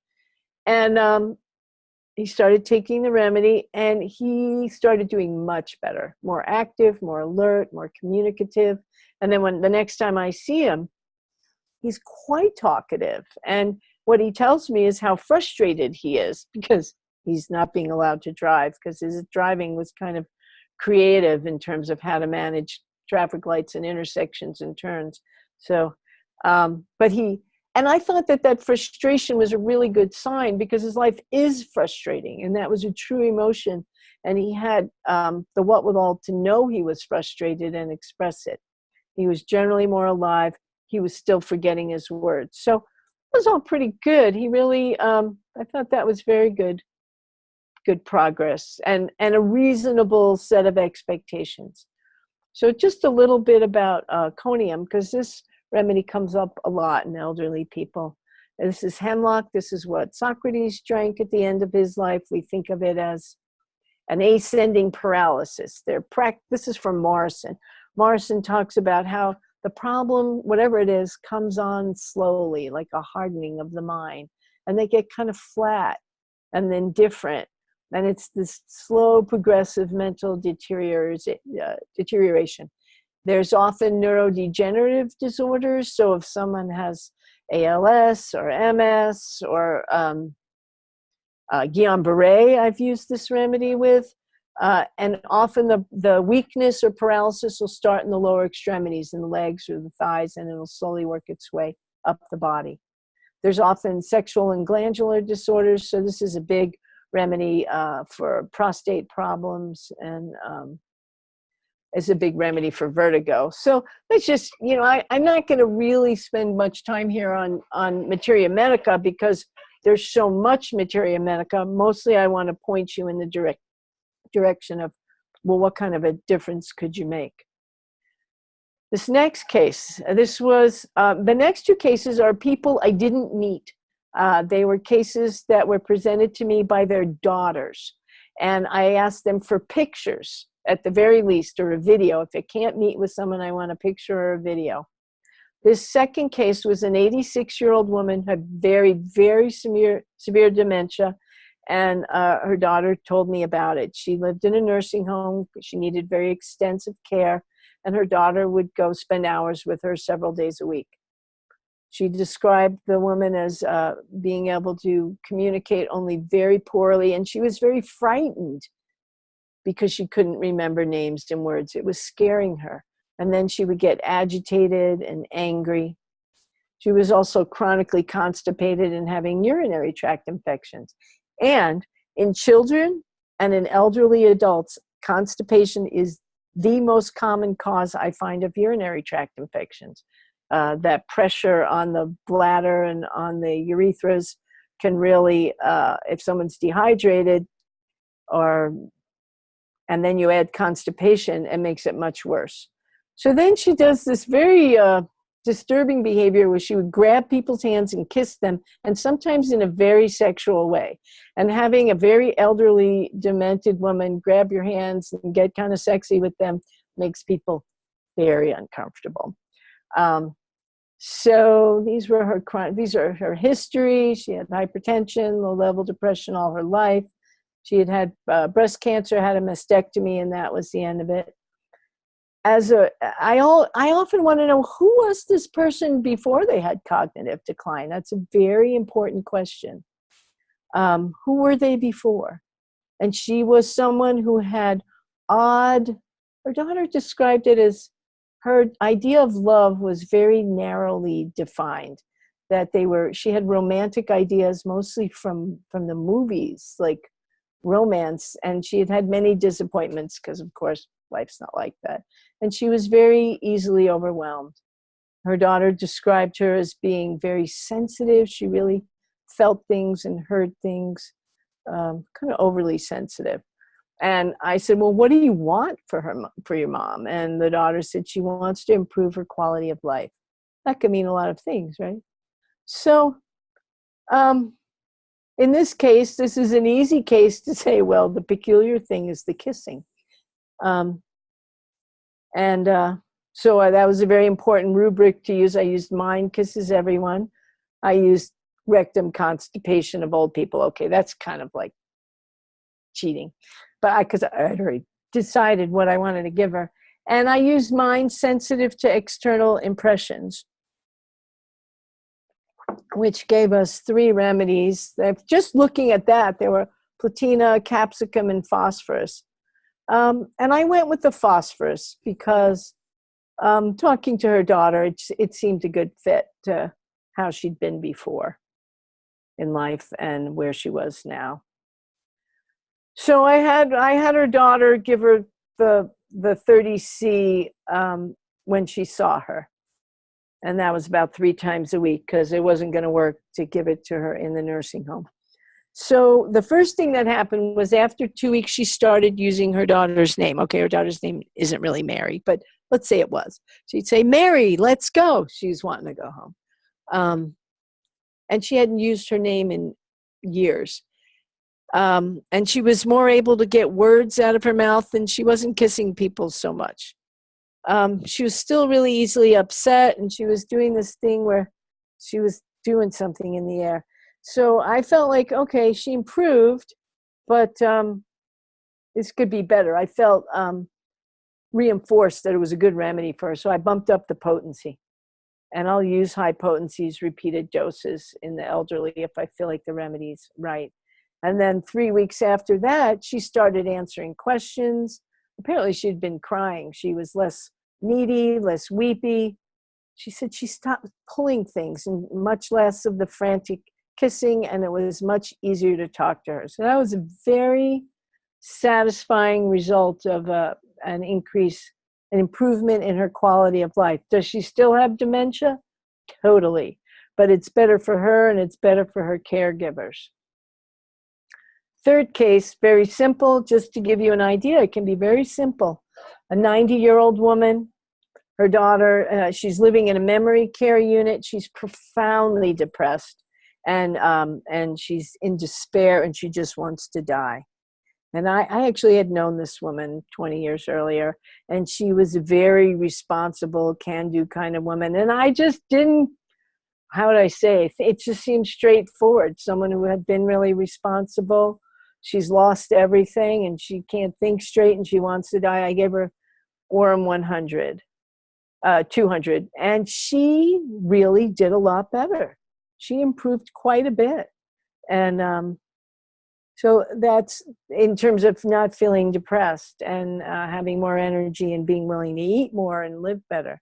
And he started taking the remedy, and he started doing much better, more active, more alert, more communicative. And then the next time I see him, he's quite talkative. And what he tells me is how frustrated he is because he's not being allowed to drive, because his driving was kind of creative in terms of how to manage traffic lights and intersections and turns. So, and I thought that frustration was a really good sign, because his life is frustrating, and that was a true emotion. And he had the wherewithal to know he was frustrated and express it. He was generally more alive. He was still forgetting his words. So it was all pretty good. He really, I thought that was very good progress, and a reasonable set of expectations. So just a little bit about CONIUM, because this remedy comes up a lot in elderly people. This is hemlock. This is what Socrates drank at the end of his life. We think of it as an ascending paralysis. This is from Morrison. Morrison talks about how the problem, whatever it is, comes on slowly, like a hardening of the mind, and they get kind of flat and then different. And it's this slow, progressive mental deterioration. There's often neurodegenerative disorders. So if someone has ALS or MS or Guillain-Barré, I've used this remedy with, and often the weakness or paralysis will start in the lower extremities, in the legs or the thighs, and it'll slowly work its way up the body. There's often sexual and glandular disorders. So this is a big remedy for prostate problems, and is a big remedy for vertigo. So let's just, I'm not going to really spend much time here on materia medica, because there's so much materia medica. Mostly I want to point you in the direction of, well, what kind of a difference could you make? This next case, the next two cases are people I didn't meet. They were cases that were presented to me by their daughters. And I asked them for pictures, at the very least, or a video. If I can't meet with someone, I want a picture or a video. This second case was an 86-year-old woman who had very, very severe dementia. And her daughter told me about it. She lived in a nursing home. She needed very extensive care. And her daughter would go spend hours with her several days a week. She described the woman as being able to communicate only very poorly, and she was very frightened because she couldn't remember names and words. It was scaring her. And then she would get agitated and angry. She was also chronically constipated and having urinary tract infections. And in children and in elderly adults, constipation is the most common cause I find of urinary tract infections. That pressure on the bladder and on the urethras can really, if someone's dehydrated, and then you add constipation, it makes it much worse. So then she does this very disturbing behavior where she would grab people's hands and kiss them, and sometimes in a very sexual way. And having a very elderly, demented woman grab your hands and get kind of sexy with them makes people very uncomfortable. So these are her history. She had hypertension, low-level depression all her life. She had had breast cancer, had a mastectomy, and that was the end of it. I often want to know, who was this person before they had cognitive decline? That's a very important question. Who were they before? And she was someone who had her daughter described it as her idea of love was very narrowly defined. That she had romantic ideas mostly from the movies, like romance, and she had had many disappointments because, of course, life's not like that. And she was very easily overwhelmed. Her daughter described her as being very sensitive. She really felt things and heard things, kind of overly sensitive. And I said, well, what do you want for your mom? And the daughter said she wants to improve her quality of life. That could mean a lot of things, right? So in this case, this is an easy case to say, well, the peculiar thing is the kissing. So that was a very important rubric to use. I used mind kisses everyone. I used rectum constipation of old people. Okay, that's kind of like cheating. But because I had already decided what I wanted to give her. And I used mind sensitive to external impressions, which gave us 3 remedies. Just looking at that, there were platina, capsicum, and phosphorus. And I went with the phosphorus because talking to her daughter, it seemed a good fit to how she'd been before in life and where she was now. So I had her daughter give her the 30C when she saw her. And that was about 3 times a week because it wasn't going to work to give it to her in the nursing home. So the first thing that happened was after 2 weeks, she started using her daughter's name. Okay, her daughter's name isn't really Mary, but let's say it was. She'd say, Mary, let's go. She's wanting to go home. And she hadn't used her name in years. And she was more able to get words out of her mouth, and she wasn't kissing people so much. She was still really easily upset, and she was doing this thing where she was doing something in the air. So I felt like, okay, she improved, but this could be better. I felt reinforced that it was a good remedy for her, so I bumped up the potency. And I'll use high potencies, repeated doses in the elderly if I feel like the remedy's right. And then 3 weeks after that, she started answering questions. Apparently she'd been crying. She was less needy, less weepy. She said she stopped pulling things and much less of the frantic kissing, and it was much easier to talk to her. So that was a very satisfying result of an improvement in her quality of life. Does she still have dementia? Totally. But it's better for her and it's better for her caregivers. Third case, very simple, just to give you an idea. It can be very simple. A 90-year-old woman, her daughter, she's living in a memory care unit. She's profoundly depressed, and she's in despair, and she just wants to die. And I actually had known this woman 20 years earlier, and she was a very responsible, can-do kind of woman. And I just didn't, how would I say, it just seemed straightforward. Someone who had been really responsible. She's lost everything, and she can't think straight, and she wants to die. I gave her Orem 100. 200, and she really did a lot better. She improved quite a bit. And so that's in terms of not feeling depressed and having more energy and being willing to eat more and live better.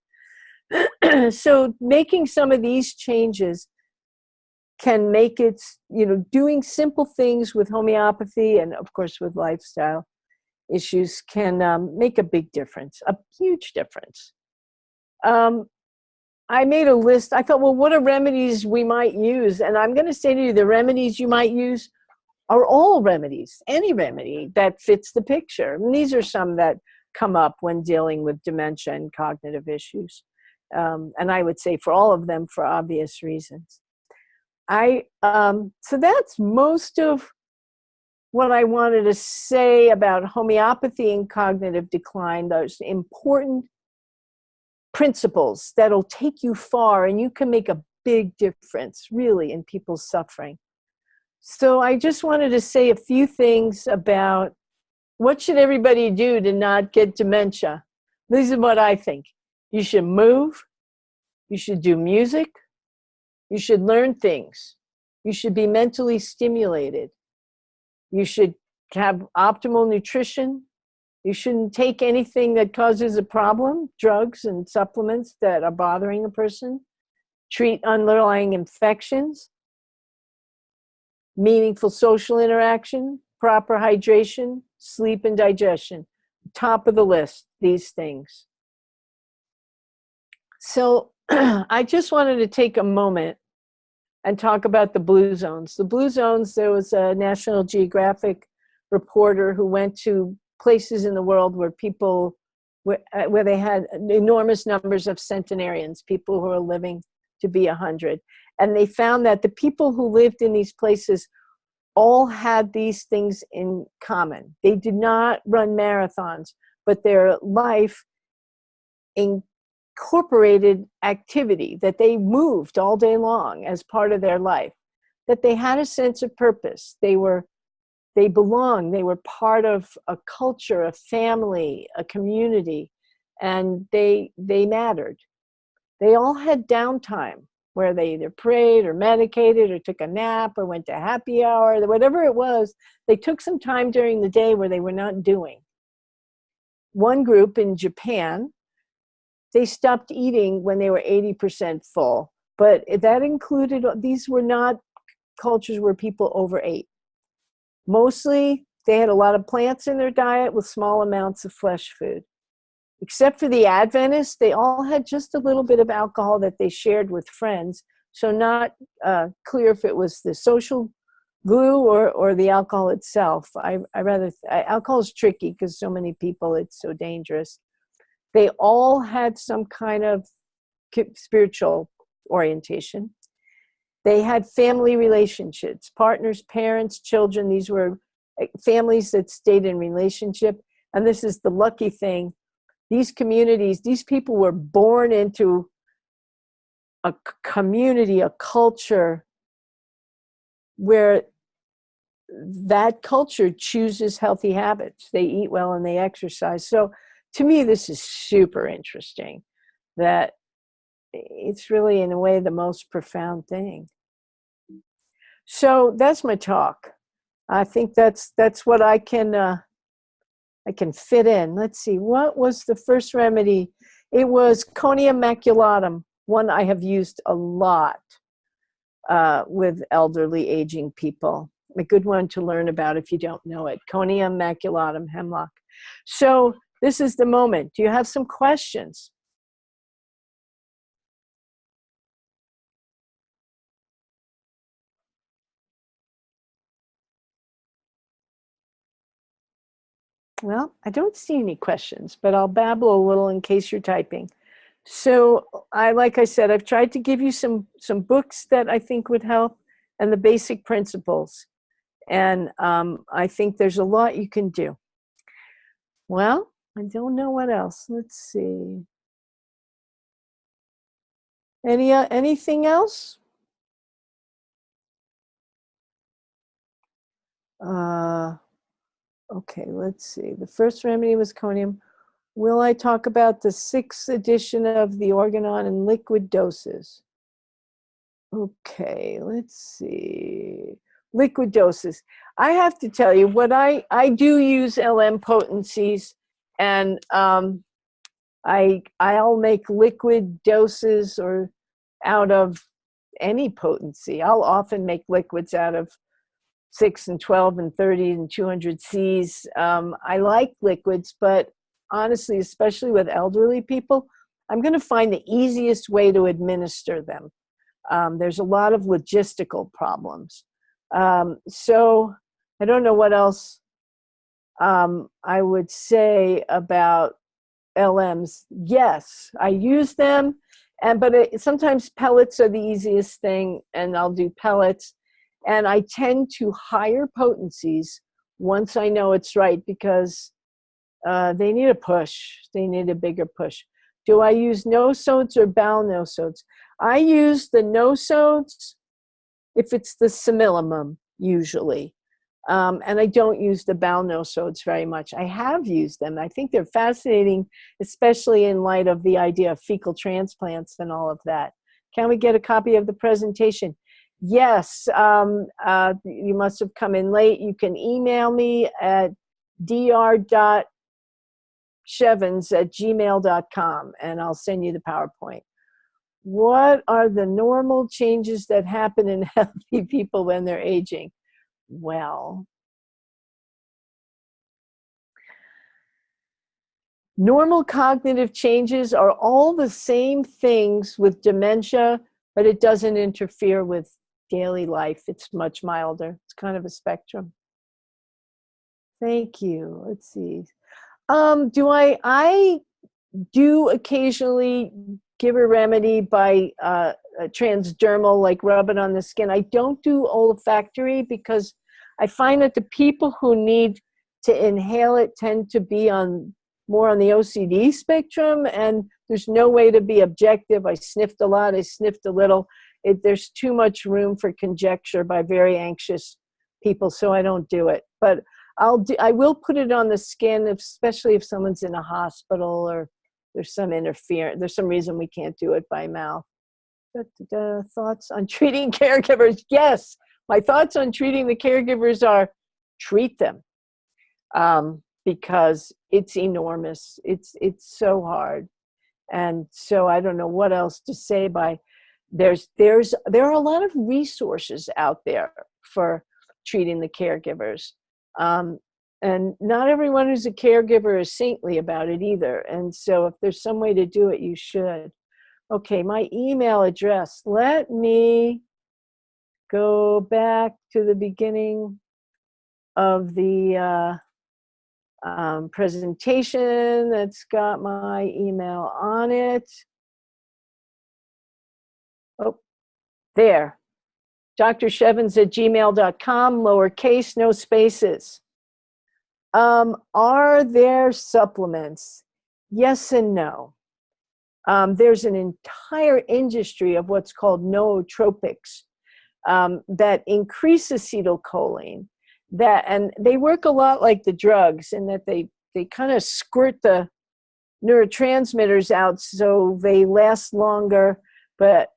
So making some of these changes can make it, doing simple things with homeopathy and of course with lifestyle issues can make a big difference, a huge difference. I made a list. I thought, well, what are remedies we might use? And I'm going to say to you, the remedies you might use are all remedies, any remedy that fits the picture. And these are some that come up when dealing with dementia and cognitive issues. And I would say for all of them, for obvious reasons. So that's most of what I wanted to say about homeopathy and cognitive decline, those important principles that'll take you far, and you can make a big difference, really, in people's suffering. So I just wanted to say a few things about what should everybody do to not get dementia. This is what I think. You should move. You should do music. You should learn things. You should be mentally stimulated. You should have optimal nutrition. You shouldn't take anything that causes a problem, drugs and supplements that are bothering a person. Treat underlying infections. Meaningful social interaction, proper hydration, sleep and digestion. Top of the list, these things. So I just wanted to take a moment and talk about the blue zones. The blue zones, there was a National Geographic reporter who went to places in the world where people, where they had enormous numbers of centenarians, people who are living to be 100. And they found that the people who lived in these places all had these things in common. They did not run marathons, but their life incorporated activity, that they moved all day long as part of their life, that they had a sense of purpose. They belonged, they were part of a culture, a family, a community, and they mattered. They all had downtime where they either prayed or medicated or took a nap or went to happy hour, whatever it was. They took some time during the day where they were not doing. One group in Japan, they stopped eating when they were 80% full, but that included, these were not cultures where people overate. Mostly, they had a lot of plants in their diet with small amounts of flesh food. Except for the Adventists, they all had just a little bit of alcohol that they shared with friends. So not clear if it was the social glue or the alcohol itself. Alcohol is tricky because so many people, it's so dangerous. They all had some kind of spiritual orientation. They had family relationships, partners, parents, children. These were families that stayed in relationship. And this is the lucky thing. These communities, these people were born into a community, a culture where that culture chooses healthy habits. They eat well and they exercise. So to me, this is super interesting, that it's really, in a way, the most profound thing. So that's my talk. I think that's what I can fit in. Let's see, what was the first remedy? It was CONIUM maculatum, one I have used a lot with elderly aging people. A good one to learn about if you don't know it. CONIUM maculatum, hemlock. So this is the moment. Do you have some questions? Well, I don't see any questions, but I'll babble a little in case you're typing. So like I said, I've tried to give you some books that I think would help and the basic principles. And I think there's a lot you can do. Well, I don't know what else. Let's see. Anything else? Okay, let's see. The first remedy was CONIUM. Will I talk about the 6th edition of the Organon in liquid doses? Okay, let's see. Liquid doses. I have to tell you, what I do use LM potencies, and I'll make liquid doses or out of any potency. I'll often make liquids out of 6 and 12 and 30 and 200 Cs. I like liquids, but honestly, especially with elderly people, I'm going to find the easiest way to administer them. There's a lot of logistical problems. So I don't know what else I would say about LMs. Yes, I use them, but sometimes pellets are the easiest thing, and I'll do pellets. And I tend to higher potencies once I know it's right, because they need a push. They need a bigger push. Do I use no-sodes or bowel no-sodes? I use the no-sodes if it's the simillimum, usually. And I don't use the bowel no-sodes very much. I have used them. I think they're fascinating, especially in light of the idea of fecal transplants and all of that. Can we get a copy of the presentation? Yes, you must have come in late. You can email me at dr.shevins@gmail.com, and I'll send you the PowerPoint. What are the normal changes that happen in healthy people when they're aging? Well, normal cognitive changes are all the same things with dementia, but it doesn't interfere with daily life. It's much milder. It's kind of a spectrum. Thank you. Let's see. I do occasionally give a remedy by a transdermal, like rub it on the skin. I don't do olfactory because I find that the people who need to inhale it tend to be more on the OCD spectrum, and there's no way to be objective. I sniffed a lot, I sniffed a little. There's too much room for conjecture by very anxious people, so I don't do it. But I will put it on the skin, especially if someone's in a hospital or there's some interference, there's some reason we can't do it by mouth. Thoughts on treating caregivers? Yes, my thoughts on treating the caregivers are treat them, because it's enormous. It's so hard, and so I don't know what else to say. There are a lot of resources out there for treating the caregivers. And not everyone who's a caregiver is saintly about it either. And so if there's some way to do it, you should. Okay, my email address. Let me go back to the beginning of the presentation that's got my email on it. Oh, there. drshevins@gmail.com, lowercase, no spaces. Are there supplements? Yes and no. There's an entire industry of what's called nootropics that increase acetylcholine, and they work a lot like the drugs in that they kind of squirt the neurotransmitters out so they last longer. But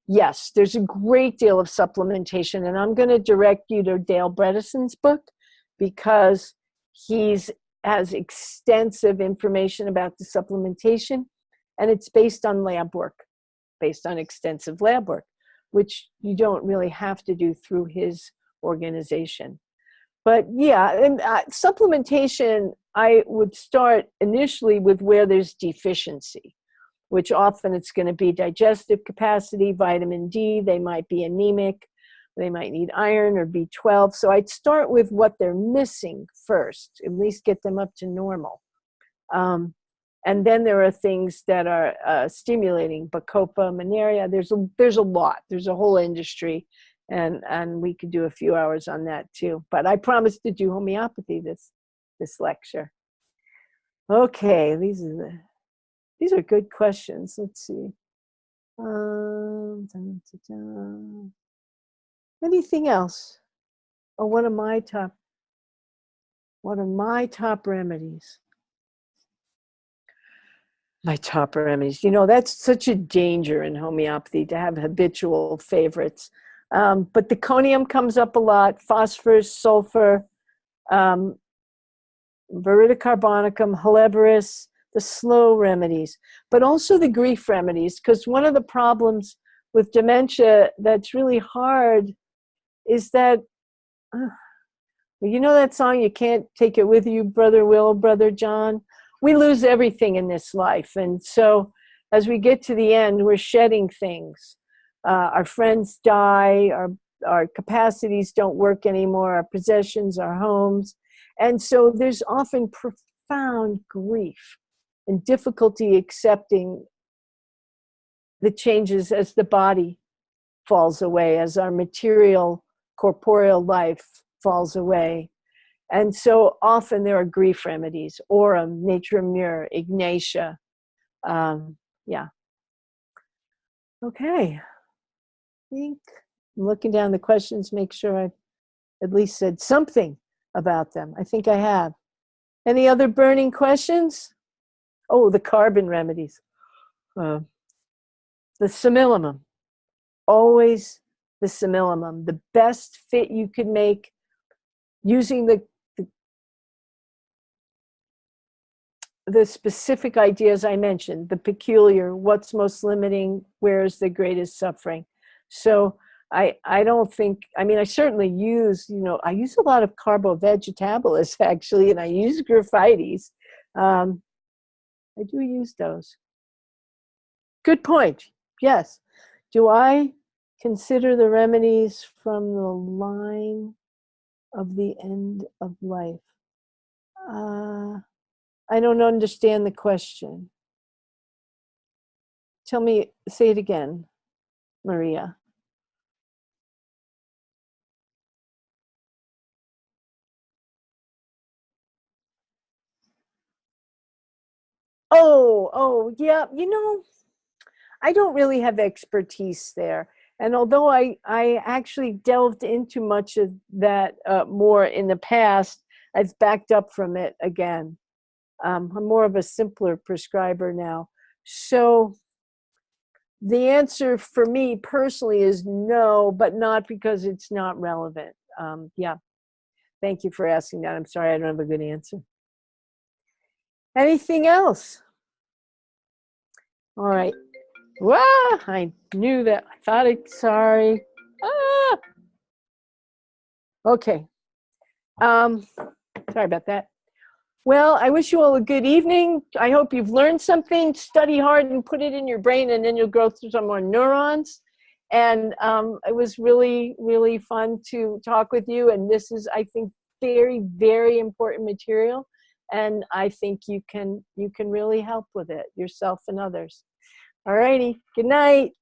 yes, there's a great deal of supplementation, and I'm going to direct you to Dale Bredesen's book, because he has extensive information about the supplementation, and it's based on lab work, based on extensive lab work, which you don't really have to do through his organization. But yeah, and supplementation, I would start initially with where there's deficiency, which often it's going to be digestive capacity, vitamin D, they might be anemic, they might need iron or B12. So I'd start with what they're missing first, at least get them up to normal. And then there are things that are stimulating, Bacopa, Mineria. There's a lot. There's a whole industry, and we could do a few hours on that too. But I promised to do homeopathy this lecture. Okay, these are good questions. Let's see. Anything else? Or what are my top remedies? My top remedies. You know, that's such a danger in homeopathy to have habitual favorites. But the CONIUM comes up a lot, phosphorus, sulfur, Verita carbonicum, Heleveris, the slow remedies, but also the grief remedies, because one of the problems with dementia that's really hard is that, you know that song, you can't take it with you, Brother Will, Brother John? We lose everything in this life. And so as we get to the end, we're shedding things. Our friends die, our capacities don't work anymore, our possessions, our homes. And so there's often profound grief and difficulty accepting the changes as the body falls away, as our material, corporeal life falls away. And so often there are grief remedies, Aurum, Nature Mur, Ignatia. Yeah. Okay. I think I'm looking down the questions, make sure I've at least said something about them. I think I have. Any other burning questions? Oh, the carbon remedies. The simillimum. Always the simillimum. The best fit you could make using the specific ideas I mentioned, the peculiar, what's most limiting, where is the greatest suffering. So I don't think, I mean, I certainly use, you know, I use a lot of carbo-vegetables actually, and I use graphites. I do use those. Good point. Yes. Do I consider the remedies from the line of the end of life? I don't understand the question. Tell me, say it again, Maria. Oh, yeah. You know, I don't really have expertise there. And although I actually delved into much of that more in the past, I've backed up from it again. I'm more of a simpler prescriber now. So the answer for me personally is no, but not because it's not relevant. Yeah, thank you for asking that. I'm sorry I don't have a good answer. Anything else? All right. Wow, I knew that. I thought it, sorry. Ah! Okay. Sorry about that. Well, I wish you all a good evening. I hope you've learned something. Study hard and put it in your brain, and then you'll grow through some more neurons. And it was really, really fun to talk with you. And this is, I think, very, very important material. And I think you can really help with it, yourself and others. All righty. Good night.